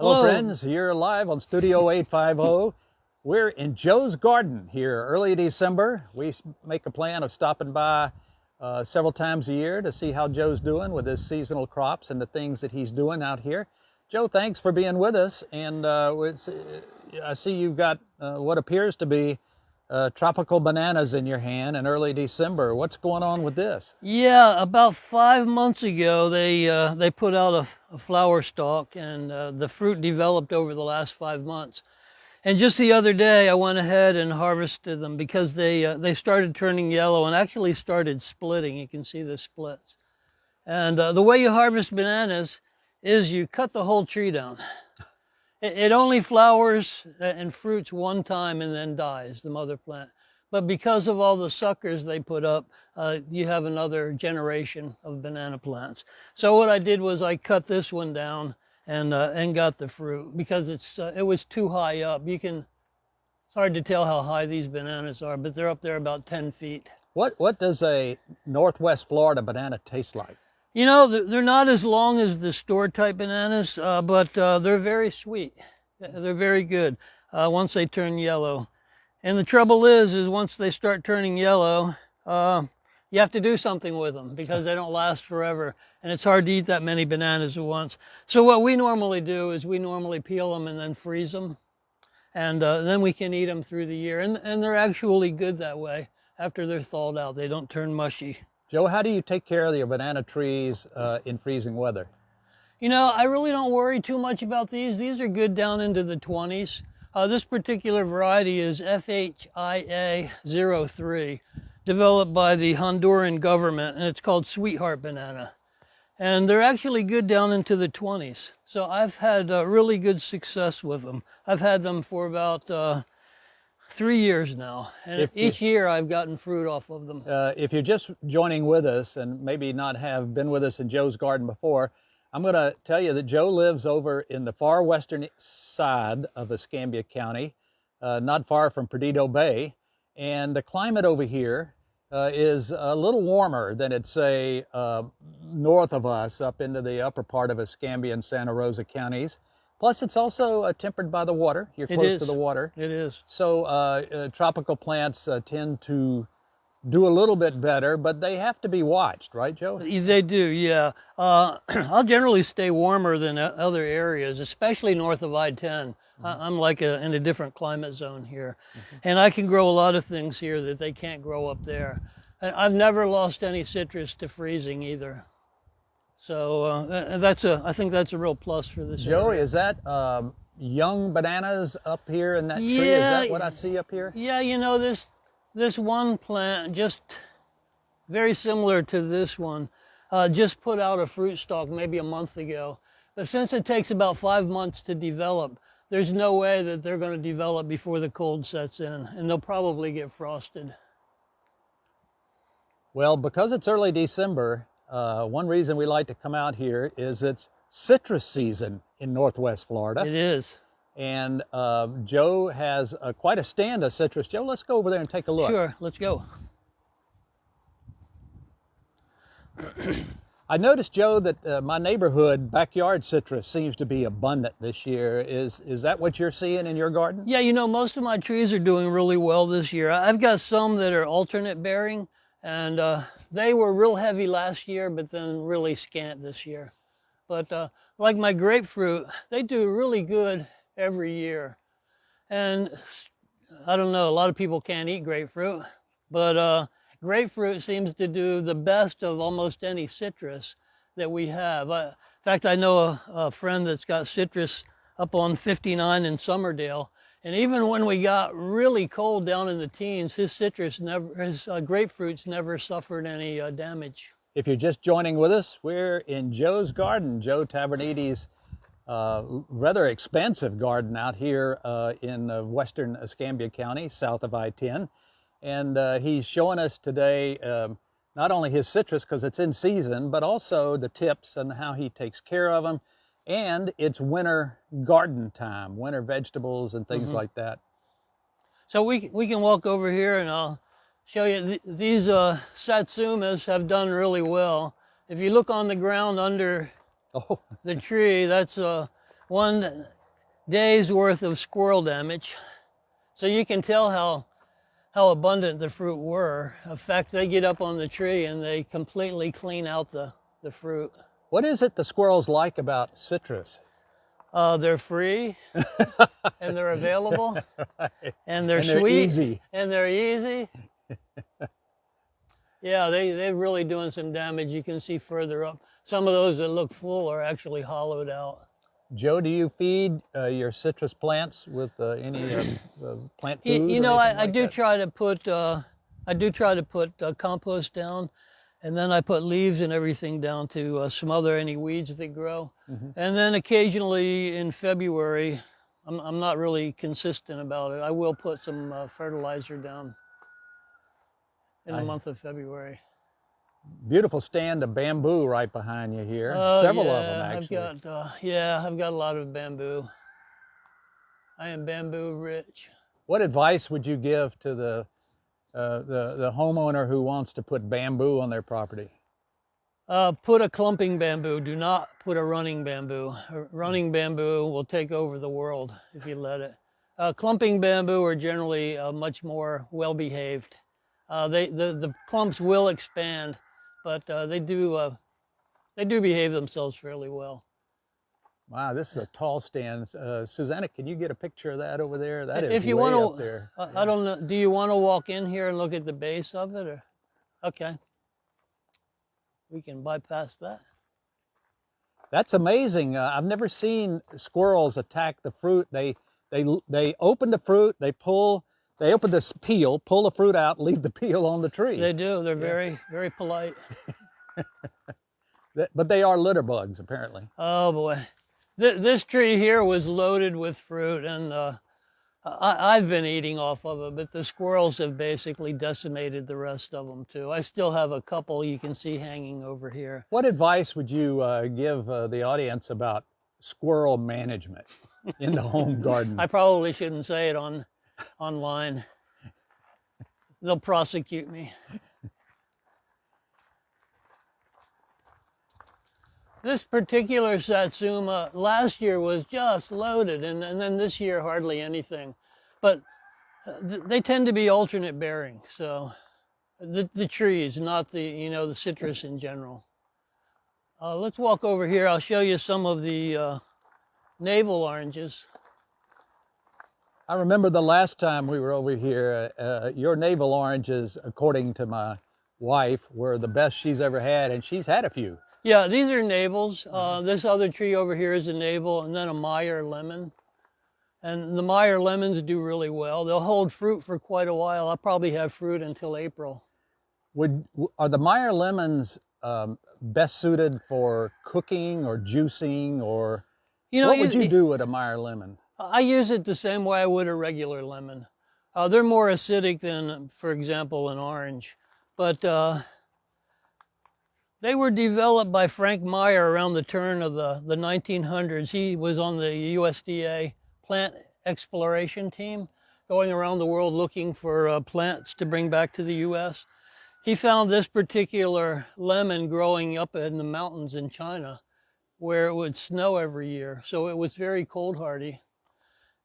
Hello friends, you're live on Studio 850. We're in Joe's garden here early December. We make a plan of stopping by several times a year to see how Joe's doing with his seasonal crops and the things that he's doing out here. Joe, thanks for being with us. And I see you've got what appears to be tropical bananas in your hand in early December. What's going on with this? Yeah, about 5 months ago, they put out a flower stalk, and the fruit developed over the last 5 months. And just the other day, I went ahead and harvested them because they started turning yellow and actually started splitting. You can see the splits. And the way you harvest bananas is you cut the whole tree down. It only flowers and fruits one time and then dies, the mother plant. But because of all the suckers they put up, you have another generation of banana plants. So what I did was I cut this one down and got the fruit because it was too high up. It's hard to tell how high these bananas are, but they're up there about 10 feet. What does a Northwest Florida banana taste like? You know, they're not as long as the store-type bananas, but they're very sweet. They're very good once they turn yellow. And the trouble is once they start turning yellow, you have to do something with them because they don't last forever. And it's hard to eat that many bananas at once. So what we normally do is we normally peel them and then freeze them. And then we can eat them through the year. And they're actually good that way. After they're thawed out, they don't turn mushy. Joe, how do you take care of your banana trees in freezing weather? You know, I really don't worry too much about these. These are good down into the 20s. This particular variety is FHIA 03, developed by the Honduran government, and it's called Sweetheart Banana. And they're actually good down into the 20s. So I've had really good success with them. I've had them for about 3 years now, and each year I've gotten fruit off of them. If you're just joining with us and maybe not have been with us in Joe's garden before, I'm going to tell you that Joe lives over in the far western side of Escambia County, not far from Perdido Bay, and the climate over here is a little warmer than it's, say, north of us up into the upper part of Escambia and Santa Rosa counties. Plus, it's also tempered by the water. You're close to the water. It is. So tropical plants tend to do a little bit better, but they have to be watched, right, Joe? They do, yeah. I'll generally stay warmer than other areas, especially north of I-10. Mm-hmm. I'm like in a different climate zone here. Mm-hmm. And I can grow a lot of things here that they can't grow up there. I've never lost any citrus to freezing either. So I think that's a real plus for this Joe, area. is that young bananas up here in that tree? Is that what I see up here? Yeah, you know, this one plant, just very similar to this one, just put out a fruit stalk maybe a month ago. But since it takes about 5 months to develop, there's no way that they're going to develop before the cold sets in, and they'll probably get frosted. Well, because it's early December, one reason we like to come out here is it's citrus season in Northwest Florida. It is. And Joe has quite a stand of citrus. Joe, let's go over there and take a look. Sure, let's go. I noticed, Joe, that my neighborhood backyard citrus seems to be abundant this year. Is that what you're seeing in your garden? Yeah, you know, most of my trees are doing really well this year. I've got some that are alternate bearing, and they were real heavy last year, but then really scant this year. But like my grapefruit, they do really good every year. And I don't know, a lot of people can't eat grapefruit, but grapefruit seems to do the best of almost any citrus that we have. In fact, I know a friend that's got citrus up on 59 in Summerdale, and even when we got really cold down in the teens, his grapefruits never suffered any damage. If you're just joining with us, we're in Joe's garden, Joe Taverniti's rather expansive garden out here in western Escambia County, south of I-10. And he's showing us today not only his citrus, because it's in season, but also the tips and how he takes care of them. And it's winter garden time, winter vegetables and things like that. So we can walk over here and I'll show you. These satsumas have done really well. If you look on the ground under the tree, that's one days worth of squirrel damage. So you can tell how abundant the fruit were. In fact, they get up on the tree and they completely clean out the fruit. What is it the squirrels like about citrus? They're free and they're available Right. and they're they're sweet easy. and they're easy. Yeah, they're really doing some damage. You can see further up. Some of those that look full are actually hollowed out. Joe, do you feed your citrus plants with any plant food? You or know, anything I like do that? try to put compost down, and then I put leaves and everything down to smother any weeds that grow. And then occasionally in February, I'm not really consistent about it. I will put some fertilizer down in the month of February. Beautiful stand of bamboo right behind you here. Oh, Several yeah, of them, actually. I've got a lot of bamboo. I am bamboo rich. What advice would you give to the homeowner who wants to put bamboo on their property? Put a clumping bamboo. Do not put a running bamboo. A running bamboo will take over the world if you let it. Clumping bamboo are generally much more well-behaved. The clumps will expand, but they do behave themselves fairly well. Wow, this is a tall stand. Susanna, can you get a picture of that over there? That is If you way want up to, there. I don't know. Do you want to walk in here and look at the base of it, or? Okay. We can bypass that. That's amazing. I've never seen squirrels attack the fruit. They open the fruit, they open this peel, pull the fruit out, leave the peel on the tree. They do. They're very, very polite. But they are litter bugs, apparently. Oh boy. This tree here was loaded with fruit, and I've been eating off of it, but the squirrels have basically decimated the rest of them too. I still have a couple you can see hanging over here. What advice would you give the audience about squirrel management in the home garden? I probably shouldn't say it online. They'll prosecute me. This particular satsuma last year was just loaded, and then this year hardly anything. But they tend to be alternate bearing, so the trees, not the citrus in general. Let's walk over here. I'll show you some of the navel oranges. I remember the last time we were over here, your navel oranges, according to my wife, were the best she's ever had, and she's had a few. Yeah, these are navels. This other tree over here is a navel, and then a Meyer lemon. And the Meyer lemons do really well. They'll hold fruit for quite a while. I'll probably have fruit until April. Are the Meyer lemons best suited for cooking or juicing, or what would you do with a Meyer lemon? I use it the same way I would a regular lemon. They're more acidic than, for example, an orange. But they were developed by Frank Meyer around the turn of the 1900s. He was on the USDA plant exploration team, going around the world looking for plants to bring back to the US. He found this particular lemon growing up in the mountains in China, where it would snow every year. So it was very cold hardy.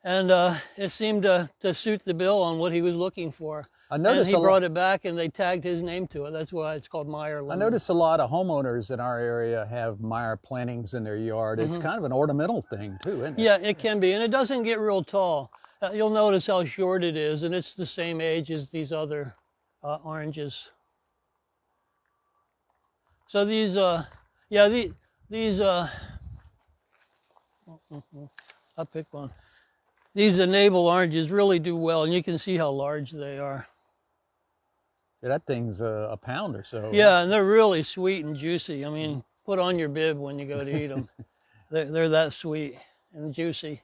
And it seemed to suit the bill on what he was looking for. And he brought it back, and they tagged his name to it. That's why it's called Meyer lemon. I notice a lot of homeowners in our area have Meyer plantings in their yard. It's kind of an ornamental thing too, isn't it? Yeah, it can be, and it doesn't get real tall. You'll notice how short it is, and it's the same age as these other oranges. So these, I'll pick one. These navel oranges really do well, and you can see how large they are. Yeah, that thing's a pound or so. Yeah, right? And they're really sweet and juicy. I mean, put on your bib when you go to eat them. They're that sweet and juicy.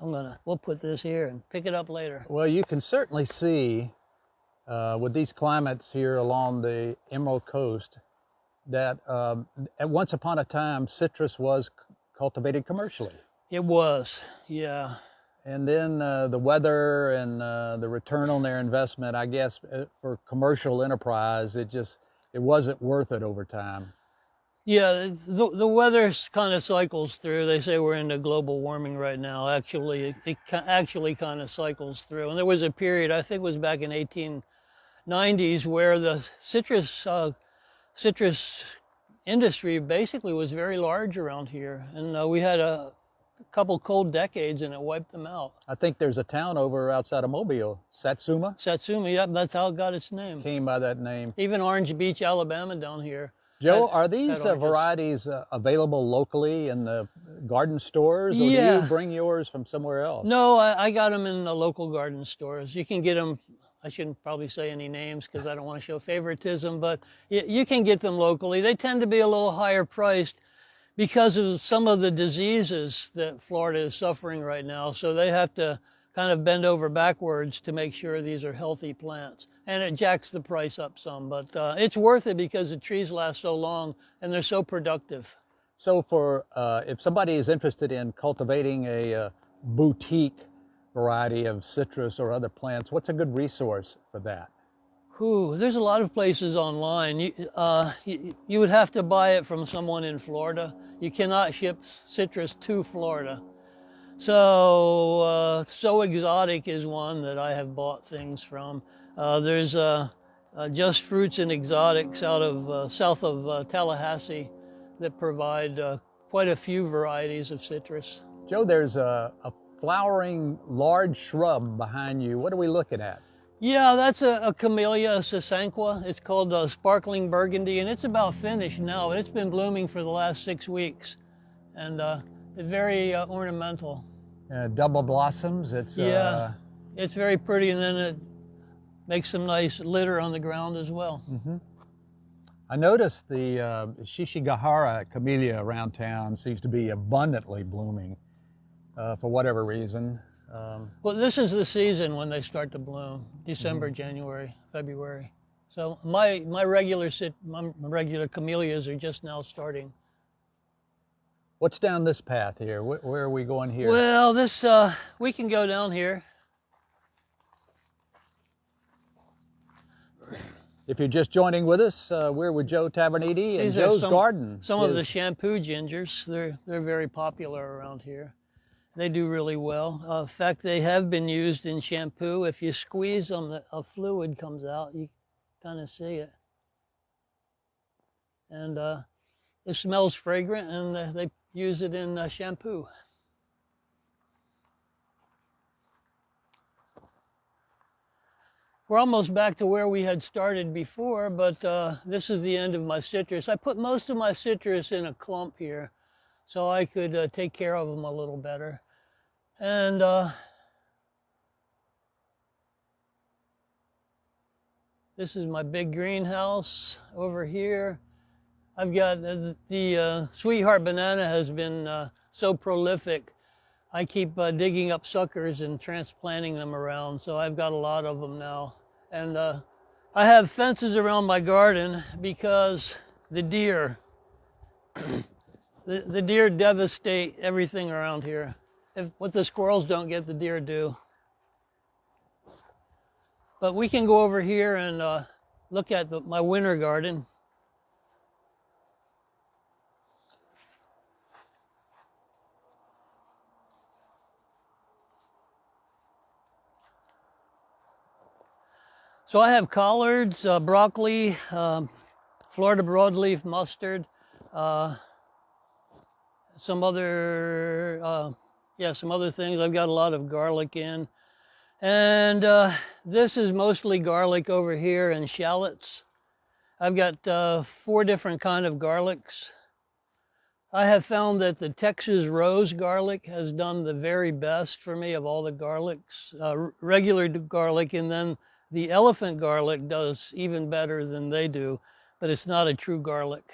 We'll put this here and pick it up later. Well, you can certainly see with these climates here along the Emerald Coast that at once upon a time, citrus was cultivated commercially. It was, yeah. And then the weather and the return on their investment, I guess, for commercial enterprise, it wasn't worth it over time. Yeah, the weather kind of cycles through. They say we're into global warming right now. Actually, it actually kind of cycles through. And there was a period, I think it was back in 1890s, where the citrus industry basically was very large around here. And we had a couple cold decades and it wiped them out. I think there's a town over outside of Mobile, Satsuma, Satsuma, yep, that's how it got its name. came by that name. Even Orange Beach, Alabama down here. Joe, had- are had these oranges. varieties available locally in the garden stores, or do Yeah. you bring yours from somewhere else? No, I got them in the local garden stores. You can get them, I shouldn't probably say any names because I don't want to show favoritism, but you can get them locally. They tend to be a little higher priced because of some of the diseases that Florida is suffering right now. So they have to kind of bend over backwards to make sure these are healthy plants. And it jacks the price up some, but it's worth it because the trees last so long and they're so productive. So for if somebody is interested in cultivating a boutique variety of citrus or other plants, what's a good resource for that? There's a lot of places online. You would have to buy it from someone in Florida. You cannot ship citrus to Florida. So Exotic is one that I have bought things from. There's Just Fruits and Exotics out of south of Tallahassee that provide quite a few varieties of citrus. Joe, there's a flowering large shrub behind you. What are we looking at? Yeah, that's a Camellia sasanqua. It's called Sparkling Burgundy, and it's about finished now. It's been blooming for the last 6 weeks, and it's very ornamental. Double blossoms. It's Yeah, it's very pretty, and then it makes some nice litter on the ground as well. I noticed the Shishigahara camellia around town seems to be abundantly blooming for whatever reason. Well, this is the season when they start to bloom, December, January, February. So my regular camellias are just now starting. What's down this path here? Where are we going here? Well, we can go down here. If you're just joining with us, we're with Joe Taverniti and These are Joe's Garden. Some of the shampoo gingers. They're very popular around here. They do really well. In fact, they have been used in shampoo. If you squeeze them, a fluid comes out. You kind of see it. And it smells fragrant, and they use it in shampoo. We're almost back to where we had started before, but this is the end of my citrus. I put most of my citrus in a clump here so I could take care of them a little better. And this is my big greenhouse over here. I've got the Sweetheart banana has been so prolific. I keep digging up suckers and transplanting them around, so I've got a lot of them now. And I have fences around my garden because the deer, the deer devastate everything around here. What the squirrels don't get, the deer do. But we can go over here and look at my winter garden. So I have collards, broccoli, Florida broadleaf mustard, some other things. I've got a lot of garlic in. And this is mostly garlic over here and shallots. I've got 4 different kind of garlics. I have found that the Texas rose garlic has done the very best for me of all the garlics, regular garlic, and then the elephant garlic does even better than they do, but it's not a true garlic.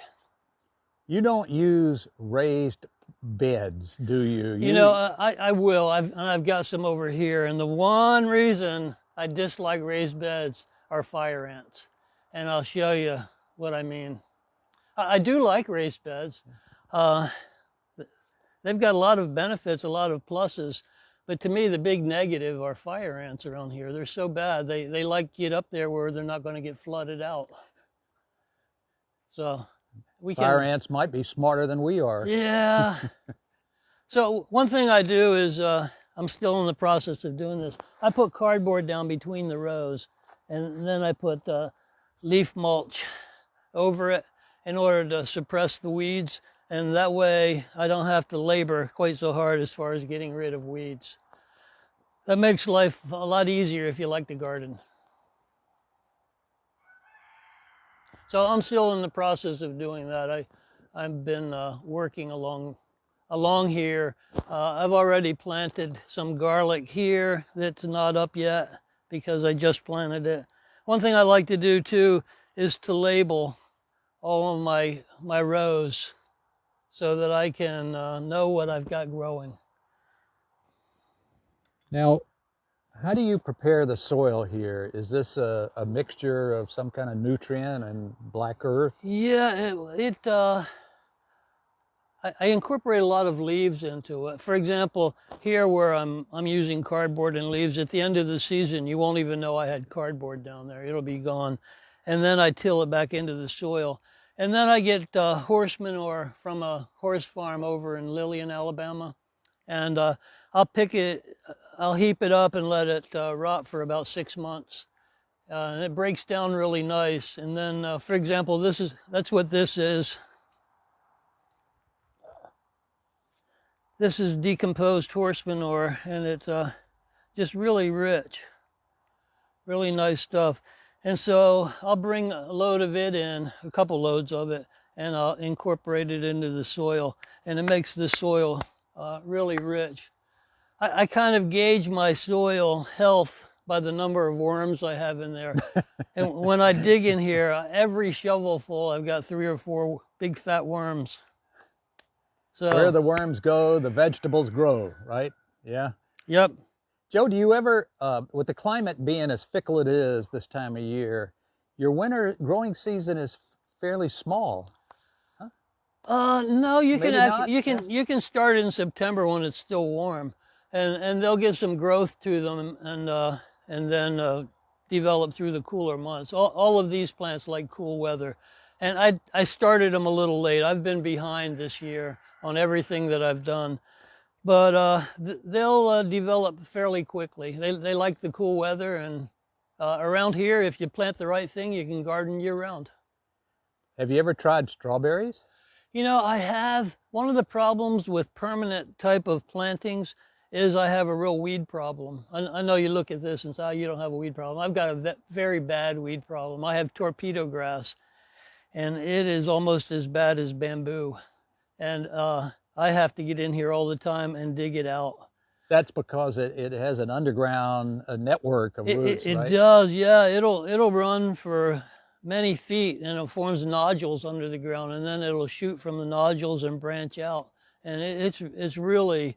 You don't use raised beds, do you? You know, I will. I've got some over here, and the one reason I dislike raised beds are fire ants, and I'll show you what I mean. I do like raised beds. They've got a lot of benefits, a lot of pluses, but to me the big negative are fire ants around here. They're so bad. They like to get up there where they're not going to get flooded out. So we Fire can. ants might be smarter than we are. Yeah. So one thing I do is, I'm still in the process of doing this. I put cardboard down between the rows, and then I put leaf mulch over it in order to suppress the weeds. And that way I don't have to labor quite so hard as far as getting rid of weeds. That makes life a lot easier if you like to garden. So I'm still in the process of doing that. I've been working along here. I've already planted some garlic here that's not up yet because I just planted it. One thing I like to do too is to label all of my rows so that I can know what I've got growing. Now, how do you prepare the soil here? Is this a mixture of some kind of nutrient and black earth? Yeah, I incorporate a lot of leaves into it. For example, here where I'm using cardboard and leaves, at the end of the season, you won't even know I had cardboard down there. It'll be gone. And then I till it back into the soil. And then I get horse manure from a horse farm over in Lillian, Alabama. And I'll pick it, I'll heap it up and let it rot for about 6 months. And it breaks down really nice. And then, for example, that's what this is. This is decomposed horse manure, and it's just really rich, really nice stuff. And so I'll bring a load of it in, a couple loads of it, and I'll incorporate it into the soil, and it makes the soil really rich. I kind of gauge my soil health by the number of worms I have in there. And when I dig in here, every shovelful, I've got 3 or 4 big fat worms. So, Where the worms go, the vegetables grow, right? Yeah. yep. Joe, do you ever, with the climate being as fickle it is this time of year, your winter growing season is fairly small. No, you can Maybe actually, not, you can start in September when it's still warm, and they'll get some growth to them, and then develop through the cooler months. All of these plants like cool weather, and I started them a little late. I've been behind this year on everything that I've done, but they'll develop fairly quickly. They like the cool weather, and around here, if you plant the right thing, you can garden year round. Have you ever tried strawberries? You know, I have. One of the problems with permanent type of plantings is I have a real weed problem. I know you look at this and say, oh, you don't have a weed problem. I've got a very bad weed problem. I have torpedo grass, and it is almost as bad as bamboo. And I have to get in here all the time and dig it out. That's because it has an underground network of roots, It right? does, yeah. It'll run for many feet, and it forms nodules under the ground, and then it'll shoot from the nodules and branch out. And it's really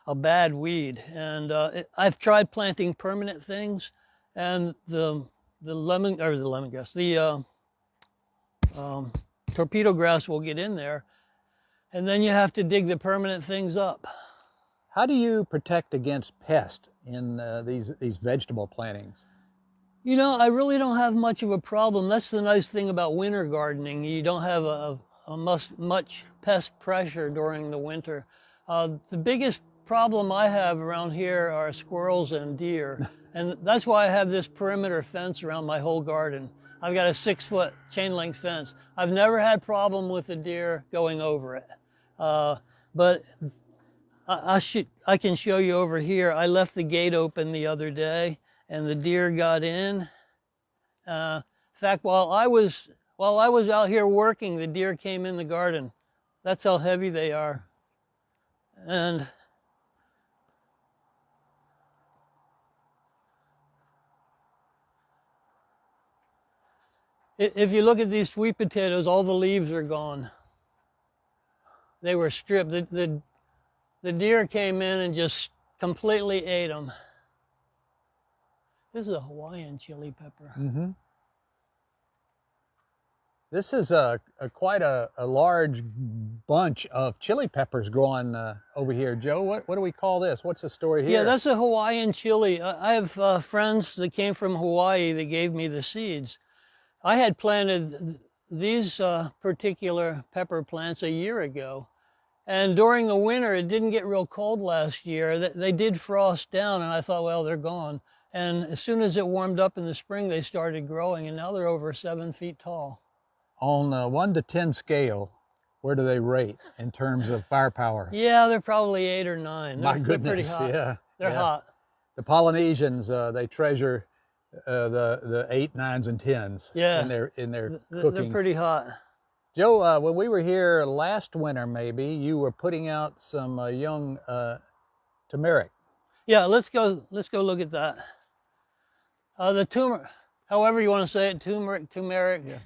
a bad weed. And I've tried planting permanent things, and the lemongrass, the torpedo grass will get in there, and then you have to dig the permanent things up. How do you protect against pest in these vegetable plantings? You know, I really don't have much of a problem. That's the nice thing about winter gardening. You don't have much pest pressure during the winter. The biggest problem I have around here are squirrels and deer. And that's why I have this perimeter fence around my whole garden. I've got a 6-foot chain link fence. I've never had problem with the deer going over it. But I can show you over here. I left the gate open the other day, and the deer got in. In fact, while I was out here working, the deer came in the garden. That's how heavy they are. And if you look at these sweet potatoes, all the leaves are gone. They were stripped. The deer came in and just completely ate them. This is a Hawaiian chili pepper. Mm-hmm. This is quite a large bunch of chili peppers growing over here. Joe, what do we call this? What's the story here? Yeah, that's a Hawaiian chili. I have friends that came from Hawaii that gave me the seeds. I had planted these particular pepper plants a year ago. And during the winter, it didn't get real cold last year. They did frost down, and I thought, well, they're gone. And as soon as it warmed up in the spring, they started growing, and now they're over 7 feet tall. On a 1 to 10 scale, where do they rate in terms of firepower? Yeah, they're probably 8 or 9. My They're goodness, pretty hot. yeah. They're hot. The Polynesians, they treasure the 8, 9s, and 10s Yeah. in their cooking. They're pretty hot. Joe, when we were here last winter, maybe you were putting out some young turmeric. Yeah, let's go look at that. The turmeric, however you want to say it, turmeric. Yeah.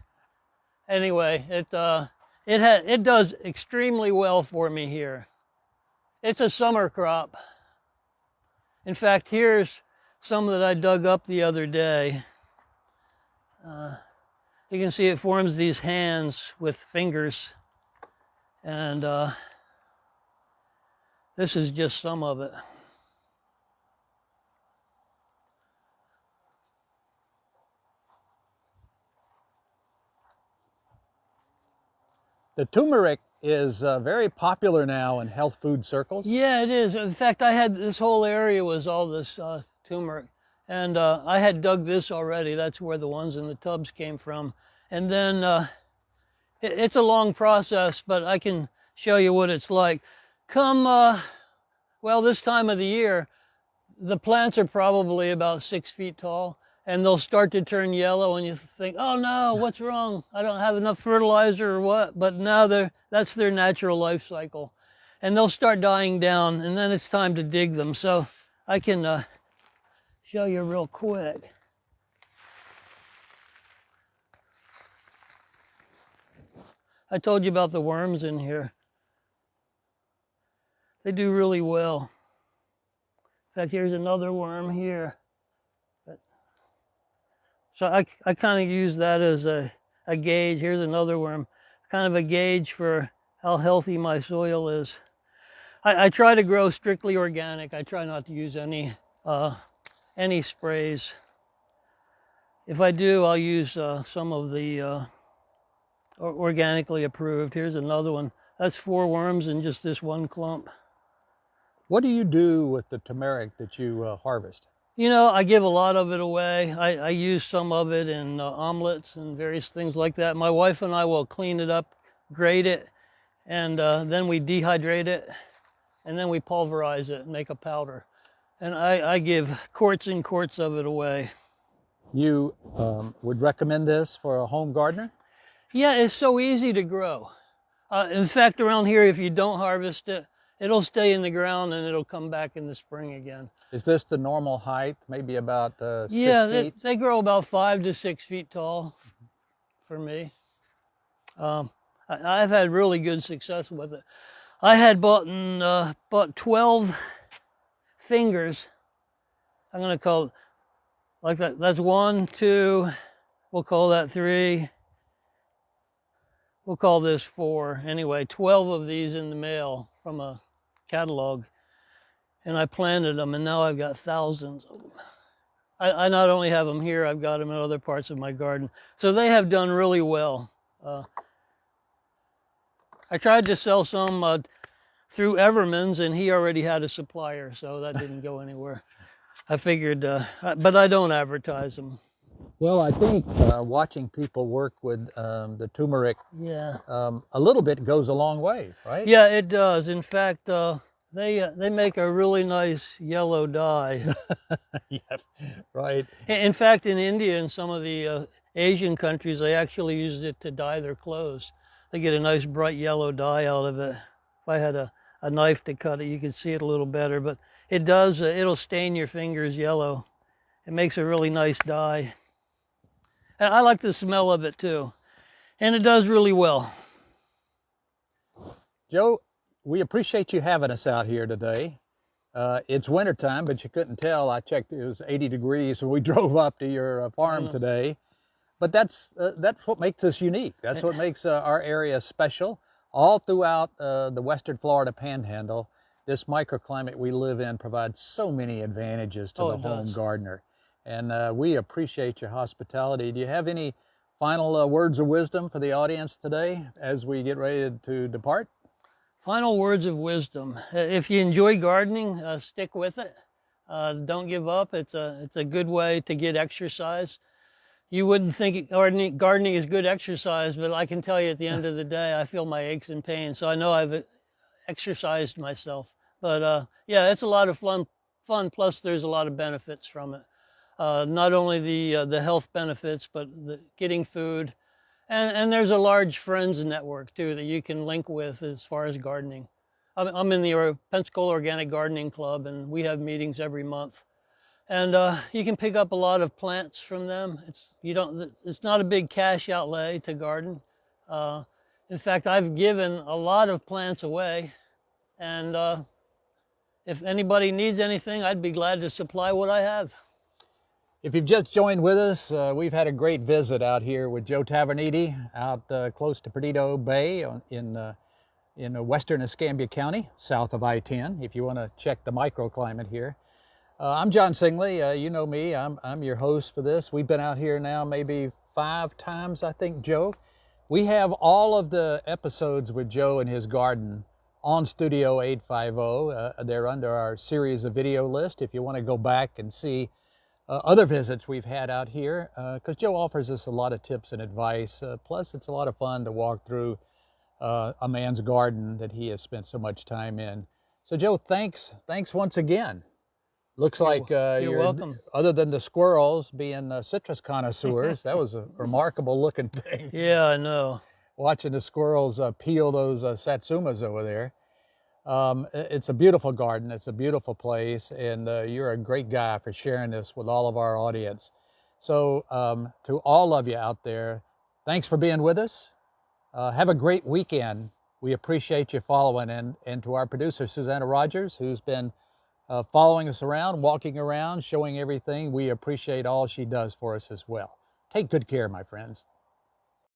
Anyway, it does extremely well for me here. It's a summer crop. In fact, here's some that I dug up the other day. You can see it forms these hands with fingers, and this is just some of it. The turmeric is very popular now in health food circles. Yeah, it is. In fact, I had this whole area was all this turmeric, and I had dug this already. That's where the ones in the tubs came from. And then it's a long process, but I can show you what it's like. Well, this time of the year, the plants are probably about 6 feet tall, and they'll start to turn yellow, and you think, oh no, what's wrong? I don't have enough fertilizer or what? But now that's their natural life cycle. And they'll start dying down, and then it's time to dig them. So I can show you real quick. I told you about the worms in here. They do really well. In fact, here's another worm here. So I kind of use that as a gauge. Here's another worm, kind of a gauge for how healthy my soil is. I try to grow strictly organic. I try not to use any sprays. If I do, I'll use some of the organically approved. Here's another one. That's 4 worms in just this one clump. What do you do with the turmeric that you harvest? You know, I give a lot of it away. I use some of it in omelets and various things like that. My wife and I will clean it up, grate it, and then we dehydrate it, and then we pulverize it and make a powder. And I give quarts and quarts of it away. You would recommend this for a home gardener? Yeah, it's so easy to grow. In fact, around here, if you don't harvest it, it'll stay in the ground and it'll come back in the spring again. Is this the normal height, maybe about 6 feet? feet? They grow about 5 to 6 feet tall for me. I've had really good success with it. I had bought 12 fingers. I'm going to call it like that. That's 1, 2, we'll call that 3. We'll call this 4. Anyway, 12 of these in the mail from a catalog. And I planted them, and now I've got thousands of them. I not only have them here, I've got them in other parts of my garden. So they have done really well. I tried to sell some through Everman's, and he already had a supplier, so that didn't go anywhere. I figured, but I don't advertise them. Well, I think watching people work with the turmeric, yeah, a little bit goes a long way, right? Yeah, it does. In fact, they make a really nice yellow dye. Yes, right. In fact, in India and some of the Asian countries, they actually use it to dye their clothes. They get a nice bright yellow dye out of it. If I had a knife to cut it, you could see it a little better, but it does, it'll stain your fingers yellow. It makes a really nice dye. And I like the smell of it too. And it does really well. Joe, we appreciate you having us out here today. It's wintertime, but you couldn't tell. I checked, it was 80 degrees when we drove up to your farm today. But that's what makes us unique. That's what makes our area special. All throughout the Western Florida Panhandle, this microclimate we live in provides so many advantages to the home gardener. And we appreciate your hospitality. Do you have any final words of wisdom for the audience today as we get ready to depart? Final words of wisdom. If you enjoy gardening, stick with it. Don't give up. It's a good way to get exercise. You wouldn't think gardening is good exercise, but I can tell you at the end of the day, I feel my aches and pains. So I know I've exercised myself. But yeah, it's a lot of fun. Plus, there's a lot of benefits from it. Not only the health benefits, but getting food. And there's a large friends network too that you can link with as far as gardening. I'm in the Pensacola Organic Gardening Club, and we have meetings every month. And you can pick up a lot of plants from them. It's not a big cash outlay to garden. In fact, I've given a lot of plants away, and if anybody needs anything, I'd be glad to supply what I have. If you've just joined with us, we've had a great visit out here with Joe Taverniti out close to Perdido Bay in western Escambia County, south of I-10, if you want to check the microclimate here. I'm John Singley. You know me. I'm your host for this. We've been out here now maybe 5 times, I think, Joe. We have all of the episodes with Joe and his garden on Studio 850. They're under our series of video list if you want to go back and see other visits we've had out here, because Joe offers us a lot of tips and advice. Plus, it's a lot of fun to walk through a man's garden that he has spent so much time in. So, Joe, thanks once again. Looks like you're welcome. Other than the squirrels being citrus connoisseurs, that was a remarkable looking thing. Yeah, I know. Watching the squirrels peel those satsumas over there. It's a beautiful garden. It's a beautiful place, and you're a great guy for sharing this with all of our audience. So to all of you out there, thanks for being with us. Have a great weekend. We appreciate you following, and to our producer, Susanna Rogers, who's been following us around, walking around, showing everything. We appreciate all she does for us as well. Take good care, my friends.